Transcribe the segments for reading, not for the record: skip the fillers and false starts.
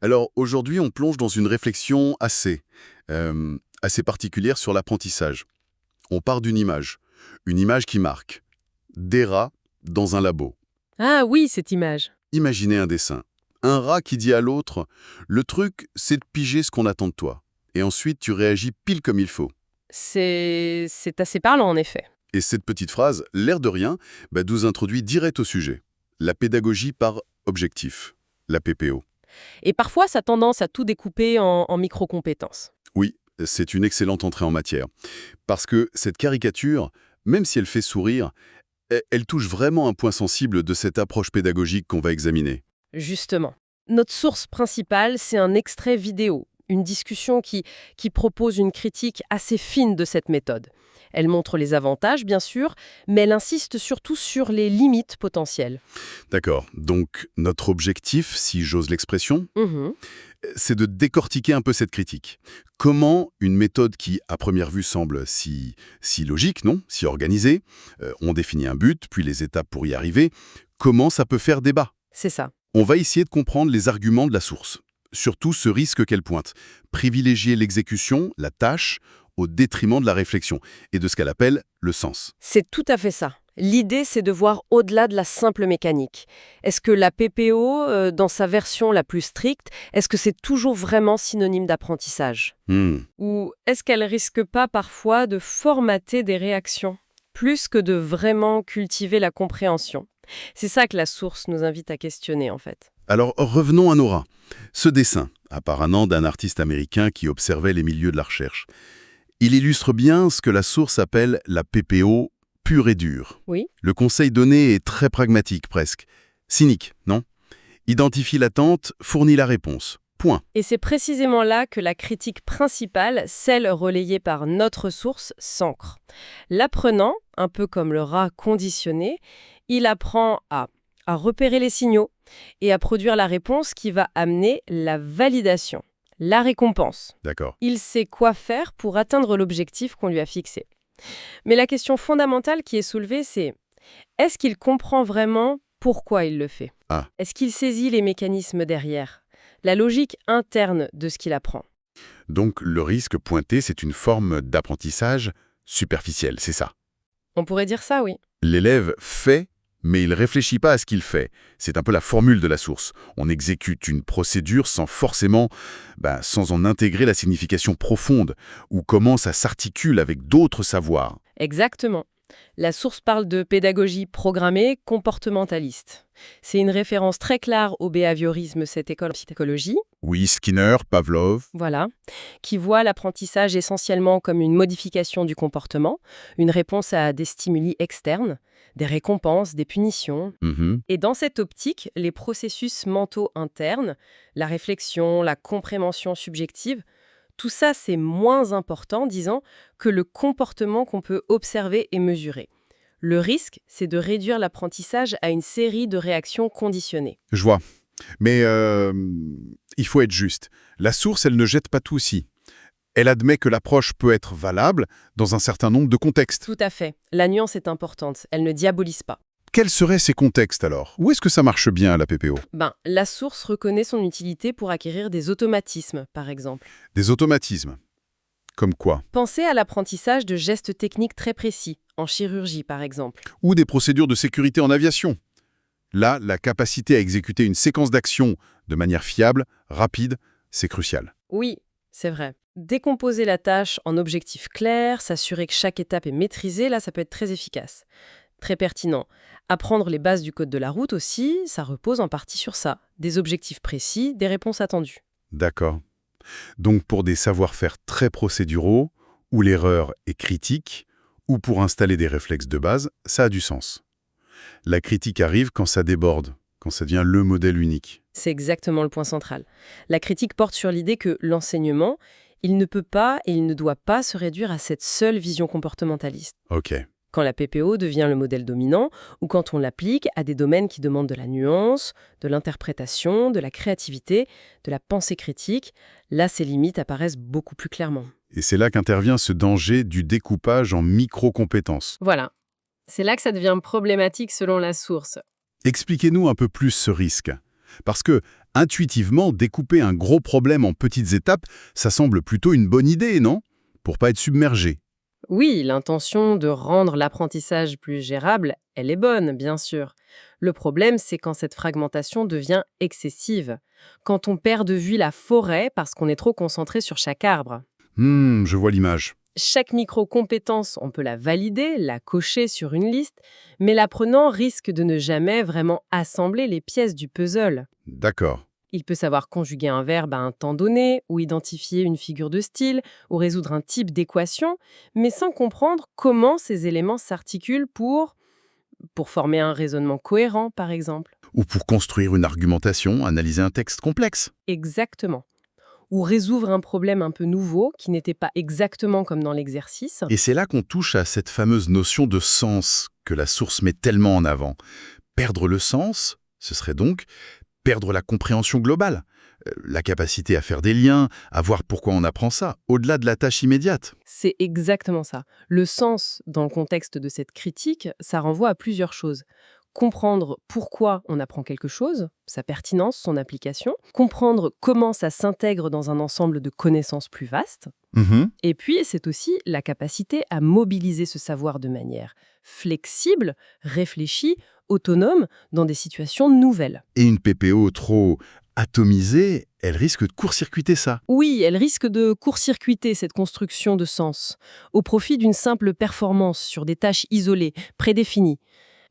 Alors aujourd'hui, on plonge dans une réflexion assez particulière sur l'apprentissage. On part d'une une image qui marque. Des rats dans un labo. Ah oui, cette image. Imaginez un dessin. Un rat qui dit à l'autre, le truc, c'est de piger ce qu'on attend de toi. Et ensuite, tu réagis pile comme il faut. C'est assez parlant, en effet. Et cette petite phrase, l'air de rien, nous introduit direct au sujet. La pédagogie par objectif. La PPO. Et parfois, ça a tendance à tout découper en micro-compétences. Oui, c'est une excellente entrée en matière. Parce que cette caricature, même si elle fait sourire, elle touche vraiment un point sensible de cette approche pédagogique qu'on va examiner. Justement. Notre source principale, c'est un extrait vidéo, une discussion qui propose une critique assez fine de cette méthode. Elle montre les avantages, bien sûr, mais elle insiste surtout sur les limites potentielles. D'accord, donc notre objectif, si j'ose l'expression, Mhm. c'est de décortiquer un peu cette critique. Comment une méthode qui, à première vue, semble si logique, non, si organisée, on définit un but, puis les étapes pour y arriver, comment ça peut faire débat? C'est ça. On va essayer de comprendre les arguments de la source, surtout ce risque qu'elle pointe. Privilégier l'exécution, la tâche, au détriment de la réflexion et de ce qu'elle appelle le sens. C'est tout à fait ça. L'idée, c'est de voir au-delà de la simple mécanique. Est-ce que la PPO, dans sa version la plus stricte, est-ce que c'est toujours vraiment synonyme d'apprentissage? Ou est-ce qu'elle risque pas parfois de formater des réactions, plus que de vraiment cultiver la compréhension? C'est ça que la source nous invite à questionner, en fait. Alors revenons à Nora. Ce dessin, apparemment d'un artiste américain qui observait les milieux de la recherche, il illustre bien ce que la source appelle la PPO pure et dure. Oui. Le conseil donné est très pragmatique presque. Cynique, non? Identifie l'attente, fournit la réponse. Point. Et c'est précisément là que la critique principale, celle relayée par notre source, s'ancre. L'apprenant, un peu comme le rat conditionné, il apprend à repérer les signaux et à produire la réponse qui va amener la validation, la récompense. D'accord. Il sait quoi faire pour atteindre l'objectif qu'on lui a fixé. Mais la question fondamentale qui est soulevée, c'est est-ce qu'il comprend vraiment pourquoi il le fait? Ah. Est-ce qu'il saisit les mécanismes derrière, la logique interne de ce qu'il apprend? Donc le risque pointé, c'est une forme d'apprentissage superficiel, c'est ça. On pourrait dire ça, oui. L'élève fait, mais il réfléchit pas à ce qu'il fait. C'est un peu la formule de la source. On exécute une procédure sans forcément, sans en intégrer la signification profonde, ou comment ça s'articule avec d'autres savoirs. Exactement. La source parle de pédagogie programmée comportementaliste. C'est une référence très claire au behaviorisme, cette école en psychologie, Oui, Skinner, Pavlov. voilà, qui voit l'apprentissage essentiellement comme une modification du comportement, une réponse à des stimuli externes, des récompenses, des punitions. Mhm. Et dans cette optique, les processus mentaux internes, la réflexion, la compréhension subjective, tout ça, c'est moins important, disons, que le comportement qu'on peut observer et mesurer. Le risque, c'est de réduire l'apprentissage à une série de réactions conditionnées. Je vois. Mais il faut être juste. La source, elle ne jette pas tout aussi. Elle admet que l'approche peut être valable dans un certain nombre de contextes. Tout à fait. La nuance est importante. Elle ne diabolise pas. Quels seraient ces contextes alors? Où est-ce que ça marche bien à la PPO? La source reconnaît son utilité pour acquérir des automatismes, par exemple. Des automatismes. Comme quoi? Pensez à l'apprentissage de gestes techniques très précis, en chirurgie, par exemple. Ou des procédures de sécurité en aviation. Là, la capacité à exécuter une séquence d'actions de manière fiable, rapide, c'est crucial. Oui, c'est vrai. Décomposer la tâche en objectifs clairs, s'assurer que chaque étape est maîtrisée, là, ça peut être très efficace. Très pertinent. Apprendre les bases du code de la route aussi, ça repose en partie sur ça. Des objectifs précis, des réponses attendues. D'accord. Donc pour des savoir-faire très procéduraux, où l'erreur est critique, ou pour installer des réflexes de base, ça a du sens. La critique arrive quand ça déborde, quand ça devient le modèle unique. C'est exactement le point central. La critique porte sur l'idée que l'enseignement, il ne peut pas et il ne doit pas se réduire à cette seule vision comportementaliste. Ok. Quand la PPO devient le modèle dominant ou quand on l'applique à des domaines qui demandent de la nuance, de l'interprétation, de la créativité, de la pensée critique, là, ces limites apparaissent beaucoup plus clairement. Et c'est là qu'intervient ce danger du découpage en micro-compétences. Voilà. C'est là que ça devient problématique selon la source. Expliquez-nous un peu plus ce risque. Parce que, Intuitivement, découper un gros problème en petites étapes, ça semble plutôt une bonne idée, non? Pour pas être submergé. Oui, l'intention de rendre l'apprentissage plus gérable, elle est bonne, bien sûr. Le problème, c'est quand cette fragmentation devient excessive, quand on perd de vue la forêt parce qu'on est trop concentré sur chaque arbre. Je vois l'image. Chaque micro-compétence, on peut la valider, la cocher sur une liste, mais l'apprenant risque de ne jamais vraiment assembler les pièces du puzzle. D'accord. Il peut savoir conjuguer un verbe à un temps donné, ou identifier une figure de style, ou résoudre un type d'équation, mais sans comprendre comment ces éléments s'articulent pour former un raisonnement cohérent, par exemple. Ou pour construire une argumentation, analyser un texte complexe. Exactement. Ou résoudre un problème un peu nouveau, qui n'était pas exactement comme dans l'exercice. Et c'est là qu'on touche à cette fameuse notion de sens que la source met tellement en avant. Perdre le sens, ce serait donc perdre la compréhension globale, la capacité à faire des liens, à voir pourquoi on apprend ça, au-delà de la tâche immédiate. C'est exactement ça. Le sens, dans le contexte de cette critique, ça renvoie à plusieurs choses. Comprendre pourquoi on apprend quelque chose, sa pertinence, son application, comprendre comment ça s'intègre dans un ensemble de connaissances plus vastes, et puis c'est aussi la capacité à mobiliser ce savoir de manière flexible, réfléchie, autonome, dans des situations nouvelles. Et une PPO trop atomisée, elle risque de court-circuiter ça. Oui, elle risque de court-circuiter cette construction de sens, au profit d'une simple performance sur des tâches isolées, prédéfinies.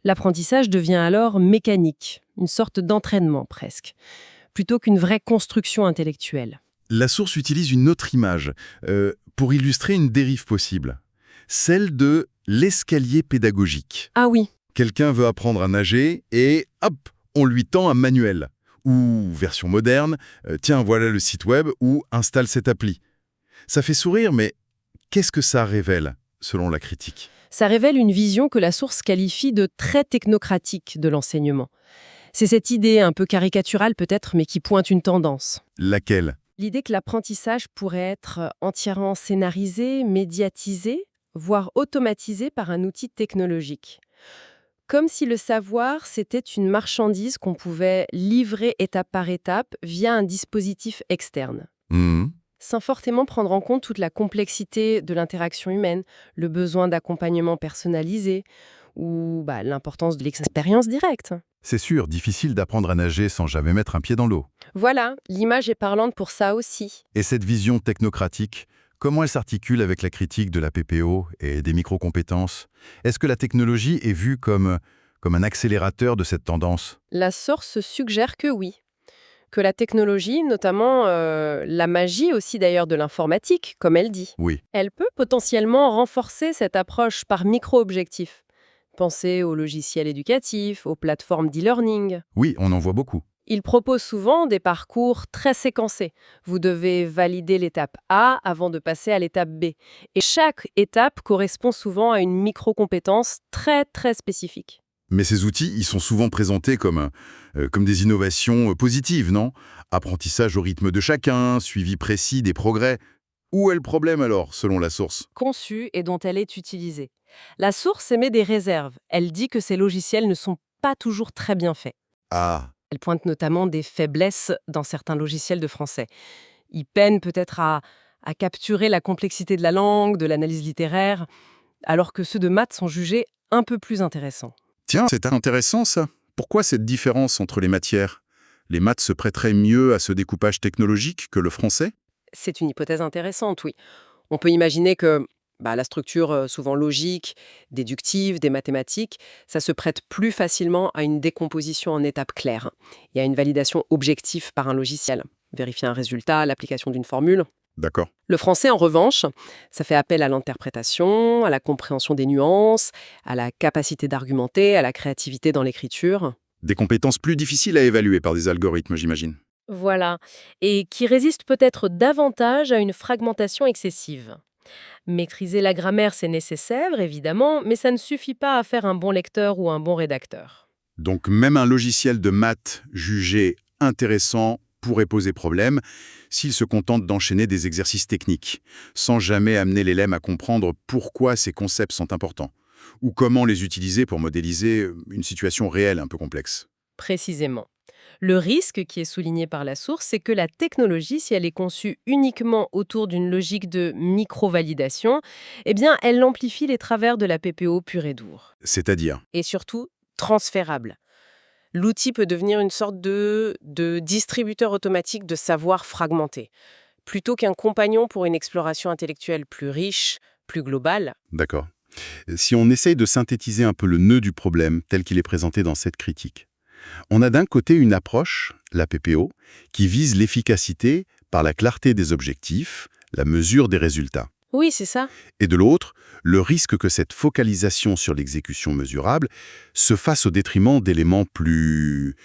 L'apprentissage devient alors mécanique, une sorte d'entraînement presque, plutôt qu'une vraie construction intellectuelle. La source utilise une autre image pour illustrer une dérive possible, celle de l'escalier pédagogique. Ah oui, Quelqu'un veut apprendre à nager et hop, on lui tend un manuel. Ou, version moderne, tiens, voilà le site web ou installe cette appli. Ça fait sourire, mais qu'est-ce que ça révèle, selon la critique? ça révèle une vision que la source qualifie de très technocratique de l'enseignement. C'est cette idée un peu caricaturale peut-être, mais qui pointe une tendance. Laquelle? L'idée que l'apprentissage pourrait être entièrement scénarisé, médiatisé, voire automatisé par un outil technologique. Comme si le savoir, c'était une marchandise qu'on pouvait livrer étape par étape via un dispositif externe, sans forcément prendre en compte toute la complexité de l'interaction humaine, le besoin d'accompagnement personnalisé ou l'importance de l'expérience directe. C'est sûr, difficile d'apprendre à nager sans jamais mettre un pied dans l'eau. Voilà, l'image est parlante pour ça aussi. Et cette vision technocratique, comment elle s'articule avec la critique de la PPO et des micro-compétences? Est-ce que la technologie est vue comme un accélérateur de cette tendance? La source suggère que oui. Que la technologie, notamment la magie aussi d'ailleurs de l'informatique, comme elle dit, Oui. elle peut potentiellement renforcer cette approche par micro-objectifs. Pensez aux logiciels éducatifs, aux plateformes d'e-learning. Oui, on en voit beaucoup. Ils proposent souvent des parcours très séquencés. Vous devez valider l'étape A avant de passer à l'étape B. Et chaque étape correspond souvent à une micro-compétence très très spécifique. Mais ces outils, ils sont souvent présentés comme des innovations positives, non? Apprentissage au rythme de chacun, suivi précis des progrès. Où est le problème alors, selon la source? Conçue et dont elle est utilisée. La source émet des réserves. Elle dit que ces logiciels ne sont pas toujours très bien faits. Ah, Elle pointe notamment des faiblesses dans certains logiciels de français. Ils peinent peut-être à capturer la complexité de la langue, de l'analyse littéraire, alors que ceux de maths sont jugés un peu plus intéressants. tiens, c'est intéressant ça. Pourquoi cette différence entre les matières? Les maths se prêteraient mieux à ce découpage technologique que le français? C'est une hypothèse intéressante, oui. On peut imaginer que la structure souvent logique, déductive, des mathématiques, ça se prête plus facilement à une décomposition en étapes claires. Il y a une validation objective par un logiciel. Vérifier un résultat, l'application d'une formule. D'accord. Le français, en revanche, ça fait appel à l'interprétation, à la compréhension des nuances, à la capacité d'argumenter, à la créativité dans l'écriture. Des compétences plus difficiles à évaluer par des algorithmes, j'imagine. Voilà, et qui résistent peut-être davantage à une fragmentation excessive. Maîtriser la grammaire, c'est nécessaire, évidemment, mais ça ne suffit pas à faire un bon lecteur ou un bon rédacteur. Donc même un logiciel de maths jugé intéressant pourrait poser problème s'il se contente d'enchaîner des exercices techniques, sans jamais amener l'élève à comprendre pourquoi ces concepts sont importants, ou comment les utiliser pour modéliser une situation réelle un peu complexe. Précisément. Le risque qui est souligné par la source, c'est que la technologie, si elle est conçue uniquement autour d'une logique de micro-validation, eh bien, elle amplifie les travers de la PPO pure et dure. C'est-à-dire? Et surtout, transférable. L'outil peut devenir une sorte de distributeur automatique de savoir fragmenté, plutôt qu'un compagnon pour une exploration intellectuelle plus riche, plus globale. D'accord. Si on essaye de synthétiser un peu le nœud du problème tel qu'il est présenté dans cette critique, on a d'un côté une approche, la PPO, qui vise l'efficacité par la clarté des objectifs, la mesure des résultats. Oui, c'est ça. Et de l'autre, le risque que cette focalisation sur l'exécution mesurable se fasse au détriment d'éléments plus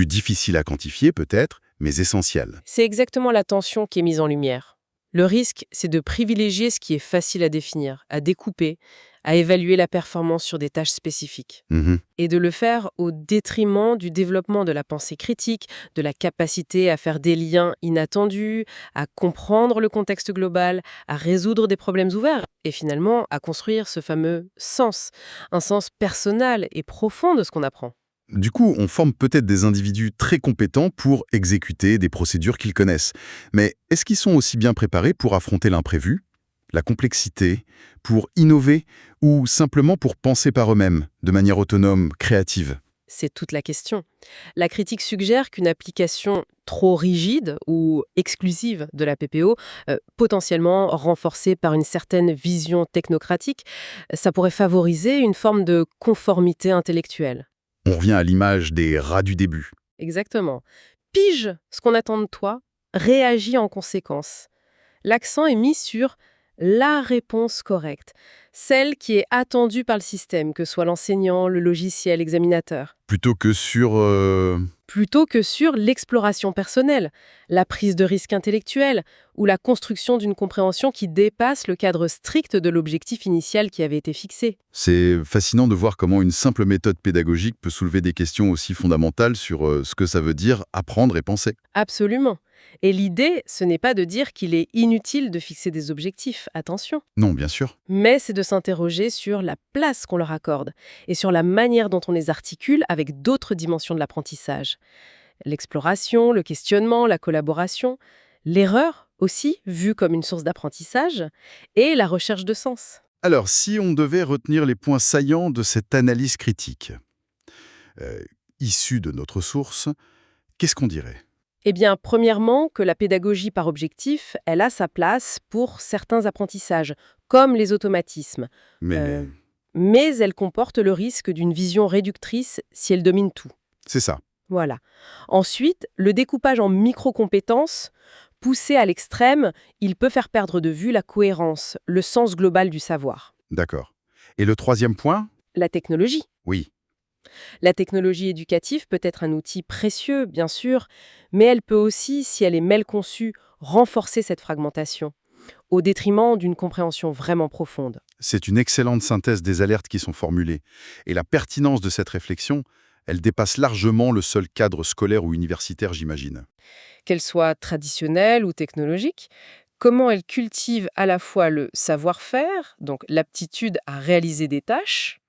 difficiles à quantifier peut-être, mais essentiels. C'est exactement la tension qui est mise en lumière. Le risque, c'est de privilégier ce qui est facile à définir, à découper, à évaluer la performance sur des tâches spécifiques. Mhm. Et de le faire au détriment du développement de la pensée critique, de la capacité à faire des liens inattendus, à comprendre le contexte global, à résoudre des problèmes ouverts, et finalement à construire ce fameux sens, un sens personnel et profond de ce qu'on apprend. Du coup, on forme peut-être des individus très compétents pour exécuter des procédures qu'ils connaissent. Mais est-ce qu'ils sont aussi bien préparés pour affronter l'imprévu, la complexité, pour innover ou simplement pour penser par eux-mêmes, de manière autonome, créative? C'est toute la question. La critique suggère qu'une application trop rigide ou exclusive de la PPO, potentiellement renforcée par une certaine vision technocratique, ça pourrait favoriser une forme de conformité intellectuelle. On revient à l'image des rats du début. Exactement. Pige ce qu'on attend de toi, réagis en conséquence. L'accent est mis sur la réponse correcte, celle qui est attendue par le système, que soit l'enseignant, le logiciel, l'examinateur, Plutôt que sur... plutôt que sur l'exploration personnelle, la prise de risque intellectuel ou la construction d'une compréhension qui dépasse le cadre strict de l'objectif initial qui avait été fixé. C'est fascinant de voir comment une simple méthode pédagogique peut soulever des questions aussi fondamentales sur ce que ça veut dire apprendre et penser. Absolument. Et l'idée, ce n'est pas de dire qu'il est inutile de fixer des objectifs, attention. Non, bien sûr. Mais c'est de s'interroger sur la place qu'on leur accorde et sur la manière dont on les articule avec d'autres dimensions de l'apprentissage. L'exploration, le questionnement, la collaboration, l'erreur aussi, vue comme une source d'apprentissage, et la recherche de sens. Alors, si on devait retenir les points saillants de cette analyse critique, euh, issue de notre source, qu'est-ce qu'on dirait? Eh bien, premièrement, que la pédagogie par objectif, elle a sa place pour certains apprentissages, comme les automatismes. Mais Euh, mais elle comporte le risque d'une vision réductrice si elle domine tout. c'est ça, Voilà. Ensuite, le découpage en micro-compétences, poussé à l'extrême, il peut faire perdre de vue la cohérence, le sens global du savoir. d'accord. Et le troisième point? La technologie. Oui, La technologie éducative peut être un outil précieux, bien sûr, mais elle peut aussi, si elle est mal conçue, renforcer cette fragmentation, au détriment d'une compréhension vraiment profonde. c'est une excellente synthèse des alertes qui sont formulées. Et la pertinence de cette réflexion, elle dépasse largement le seul cadre scolaire ou universitaire, j'imagine. Qu'elle soit traditionnelle ou technologique, comment elle cultive à la fois le savoir-faire, donc l'aptitude à réaliser des tâches.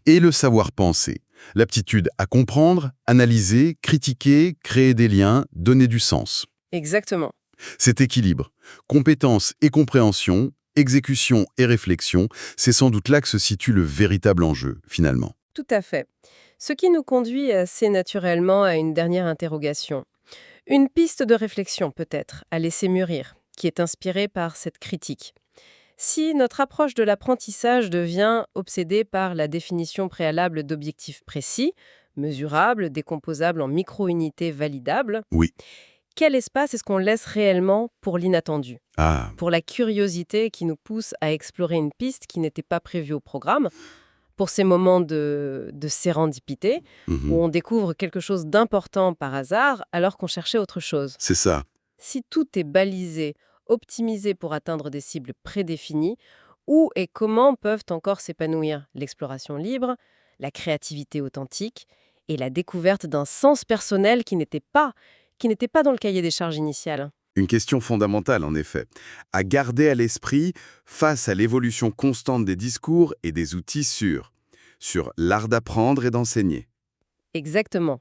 Et le savoir-penser, l'aptitude à comprendre, analyser, critiquer, créer des liens, donner du sens. Exactement. Cet équilibre, compétence et compréhension, exécution et réflexion, c'est sans doute là que se situe le véritable enjeu, finalement. Tout à fait. Ce qui nous conduit assez naturellement à une dernière interrogation. Une piste de réflexion peut-être, à laisser mûrir, qui est inspirée par cette critique. Si notre approche de l'apprentissage devient obsédée par la définition préalable d'objectifs précis, mesurables, décomposables en micro-unités validables, Oui. quel espace est-ce qu'on laisse réellement pour l'inattendu, Ah, pour la curiosité qui nous pousse à explorer une piste qui n'était pas prévue au programme, pour ces moments de sérendipité, où on découvre quelque chose d'important par hasard alors qu'on cherchait autre chose. c'est ça. Si tout est balisé, optimisé pour atteindre des cibles prédéfinies, où et comment peuvent encore s'épanouir l'exploration libre, la créativité authentique et la découverte d'un sens personnel qui n'était pas dans le cahier des charges initial. Une question fondamentale, en effet, à garder à l'esprit face à l'évolution constante des discours et des outils sur l'art d'apprendre et d'enseigner. Exactement.